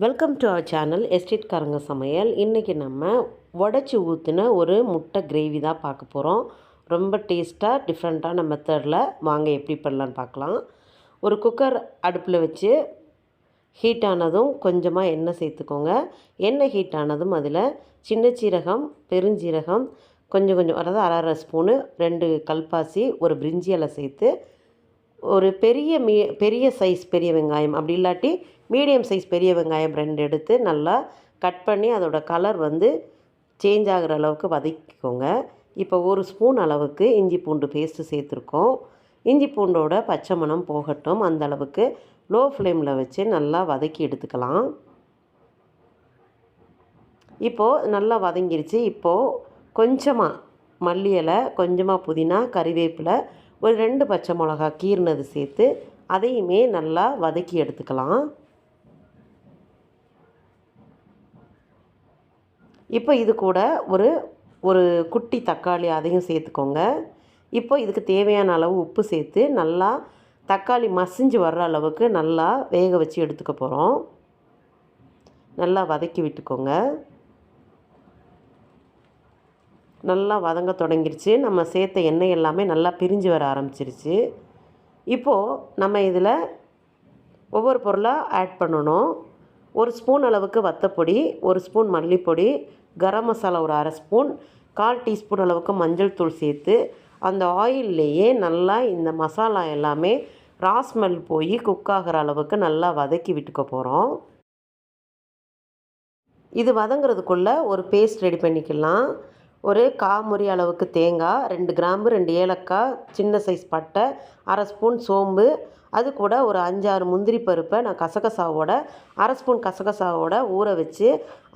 Welcome to our channel எஸ்டேட்காரங்க சமையல். இன்றைக்கி நம்ம உடச்சி ஊற்றின ஒரு முட்டை கிரேவி தான் பார்க்க போகிறோம். ரொம்ப டேஸ்ட்டாக டிஃப்ரெண்ட்டான மெத்தடில் வாங்க எப்படி பண்ணலான்னு பார்க்கலாம். ஒரு குக்கர் அடுப்பில் வச்சு ஹீட் ஆனதும் கொஞ்சமாக எண்ணெய் சேர்த்துக்கோங்க. எண்ணெய் ஹீட் ஆனதும் அதில் சின்ன சீரகம், பெருஞ்சீரகம் கொஞ்சம் அதாவது அரை ஸ்பூனு, 2 கல்பாசி, ஒரு பிரிஞ்சி இலை சேர்த்து ஒரு பெரிய சைஸ் பெரிய வெங்காயம், அப்படி இல்லாட்டி மீடியம் சைஸ் பெரிய வெங்காயம் 2 எடுத்து நல்லா கட் பண்ணி அதோட கலர் சேஞ்ச் ஆகிற அளவுக்கு வதக்கிக்கோங்க. இப்போ 1 ஸ்பூன் அளவுக்கு இஞ்சி பூண்டு பேஸ்ட்டு சேர்த்துருக்கோம். இஞ்சி பூண்டோட பச்சை மணம் போகட்டும். அந்த அளவுக்கு லோ ஃப்ளேமில் வச்சு நல்லா வதக்கி எடுத்துக்கலாம். இப்போது நல்லா வதங்கிருச்சு. இப்போது கொஞ்சமாக மல்லி இலை, கொஞ்சமாக புதினா, கறிவேப்பிலை, ஒரு 2 பச்சை மிளகா கீறினது சேர்த்து அதையுமே நல்லா வதக்கி எடுத்துக்கலாம். இப்போ இது கூட ஒரு குட்டி தக்காளி அதையும் சேர்த்துக்கோங்க. இப்போ இதுக்கு தேவையான அளவு உப்பு சேர்த்து நல்லா தக்காளி மசிஞ்சு வர்ற அளவுக்கு நல்லா வேக வச்சு எடுத்துக்க போகிறோம். நல்லா வதக்கி விட்டுக்கோங்க. நல்லா வதங்க தொடங்கிருச்சு. நம்ம சேர்த்த எண்ணெய் எல்லாமே நல்லா பிரிஞ்சு வர ஆரம்பிச்சிருச்சு. இப்போது நம்ம இதில் ஒவ்வொரு பொருளாக ஆட் பண்ணணும். 1 ஸ்பூன் அளவுக்கு வத்தப்பொடி, 1 ஸ்பூன் மல்லிப்பொடி, கரம் மசாலா ஒரு அரை ஸ்பூன், 1/4 டீஸ்பூன் அளவுக்கு மஞ்சள் தூள் சேர்த்து அந்த ஆயில்லையே நல்லா இந்த மசாலா எல்லாமே ராஸ்மெல் போய் குக் ஆகிற அளவுக்கு நல்லா வதக்கி விட்டுக்க போகிறோம். இது வதங்கிறதுக்குள்ளே ஒரு பேஸ்ட் ரெடி பண்ணிக்கலாம். ஒரு 1/4 முறி அளவுக்கு தேங்காய், 2 கிராம்பு, 2 ஏலக்காய், சின்ன சைஸ் பட்டை, அரை ஸ்பூன் சோம்பு, அது கூட ஒரு 5-6 முந்திரி பருப்பை நான் கசகசாவோட அரை ஸ்பூன் கசகசாவோட ஊற வச்சு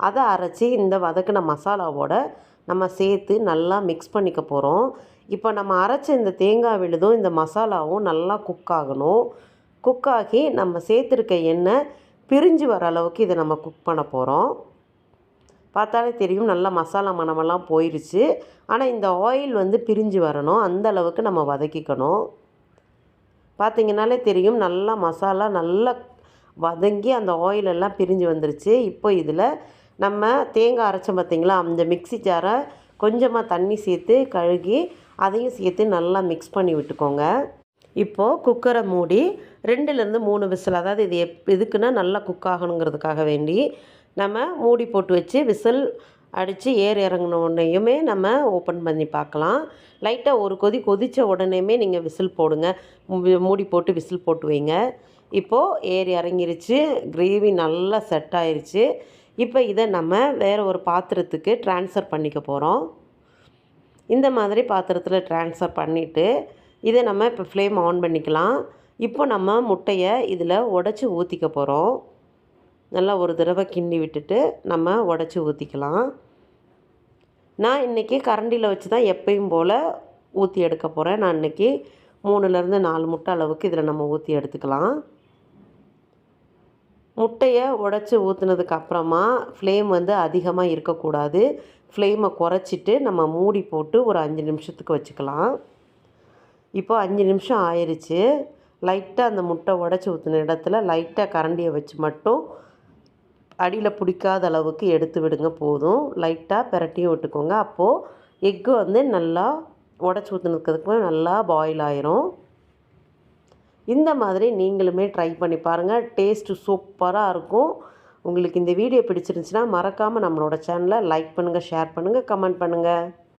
அதை அரைச்சி இந்த வதக்கின மசாலாவோட நம்ம சேர்த்து நல்லா மிக்ஸ் பண்ணிக்க போகிறோம். இப்போ நம்ம அரைச்ச இந்த தேங்காய் விழுதும் இந்த மசாலாவும் நல்லா குக் ஆகணும். குக் ஆகி நம்ம சேர்த்துருக்க எண்ணெய் பிரிஞ்சு வர அளவுக்கு இதை நம்ம குக் பண்ண போகிறோம். பார்த்தாலே தெரியும் நல்லா மசாலா மணமெல்லாம் போயிடுச்சு. ஆனால் இந்த ஆயில் பிரிஞ்சு வரணும், அந்த அளவுக்கு நம்ம வதக்கிக்கணும். பார்த்திங்கனாலே தெரியும் நல்லா மசாலா நல்லா வதங்கி அந்த ஆயிலெல்லாம் பிரிஞ்சு வந்துருச்சு. இப்போ இதில் நம்ம தேங்காய் அரைச்சோம் பார்த்திங்களா, அந்த மிக்ஸி ஜாரை கொஞ்சமாக தண்ணி சேர்த்து கழுகி அதையும் சேர்த்து நல்லா மிக்ஸ் பண்ணி விட்டுக்கோங்க. இப்போது குக்கரை மூடி 2லேருந்து 3 விசில், அதாவது இது எதுக்குன்னா நல்லா குக் ஆகணுங்கிறதுக்காக வேண்டி நம்ம மூடி போட்டு வச்சு விசில் அடித்து இறங்கின உடனேயுமே நம்ம ஓப்பன் பண்ணி பார்க்கலாம். லைட்டாக ஒரு கொதித்த உடனேயுமே நீங்கள் விசில் போடுங்க. மூடி போட்டு விசில் போட்டு வைங்க. இப்போது இறங்கிருச்சு. கிரேவி நல்லா செட் ஆயிடுச்சு. இப்போ இதை நம்ம வேறு ஒரு பாத்திரத்துக்கு ட்ரான்ஸ்ஃபர் பண்ணிக்க போகிறோம். இந்த மாதிரி பாத்திரத்தில் ட்ரான்ஸ்ஃபர் பண்ணிவிட்டு இதை நம்ம இப்போ ஃப்ளேம் ஆன் பண்ணிக்கலாம். இப்போ நம்ம முட்டையை இதில் உடச்சி ஊற்றிக்க போகிறோம். நல்லா ஒரு தடவை கிண்டி விட்டுட்டு நம்ம உடச்சி ஊற்றிக்கலாம். நான் இன்றைக்கி கரண்டியில் வச்சு தான் எப்பயும் போல் ஊற்றி எடுக்க போகிறேன். நான் இன்றைக்கி 3லேருந்து 4 முட்டை அளவுக்கு இதில் நம்ம ஊற்றி எடுத்துக்கலாம். முட்டையை உடச்சி ஊற்றுனதுக்கு அப்புறமா ஃப்ளேம் அதிகமாக இருக்கக்கூடாது. ஃப்ளேமை குறைச்சிட்டு நம்ம மூடி போட்டு ஒரு 5 நிமிஷத்துக்கு வச்சுக்கலாம். இப்போ 5 நிமிஷம் ஆயிடுச்சு. லைட்டாக அந்த முட்டை உடச்சி ஊற்றின இடத்துல லைட்டாக கரண்டியை வச்சு மட்டும் அடியில் பிடிக்காத அளவுக்கு எடுத்து விடுங்க போதும். லைட்டாக பிரட்டியும் விட்டுக்கோங்க. அப்போது எக்கு நல்லா உடச்சி ஊற்றுனதுக்கு நல்லா பாயில் ஆயிரும். இந்த மாதிரி நீங்களுமே ட்ரை பண்ணி பாருங்கள். டேஸ்ட்டு சூப்பராக இருக்கும். உங்களுக்கு இந்த வீடியோ பிடிச்சிருந்துச்சுன்னா மறக்காமல் நம்மளோட சேனலை லைக் பண்ணுங்கள், ஷேர் பண்ணுங்கள், கமெண்ட் பண்ணுங்கள்.